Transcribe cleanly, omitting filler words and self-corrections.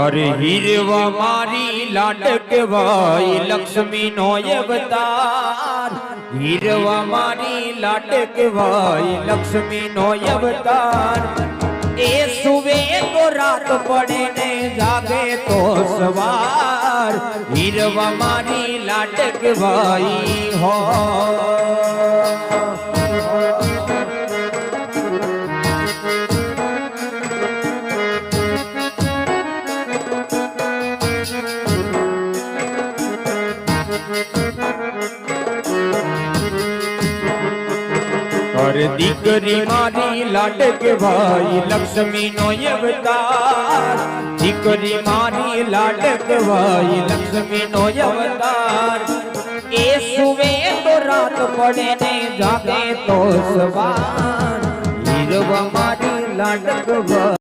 अरे हीरवा मारी लाडक भाई लक्ष्मी नो अवतार। हीरवा मारी लाडक भाई लक्ष्मी नो अवतार। ए सुवे तो रात पड़े ने जागे तो सवार। हीरवा मारी लाडक भाई हो। और दीकरी मारी लाडक भाई लक्ष्मी नो अवतार। दीकरी मारी लाडक भाई लक्ष्मी नो अवतार। ए सुवे तो रात पड़े ने जागे तो सवार। हीरवा मारी लाडक भाई।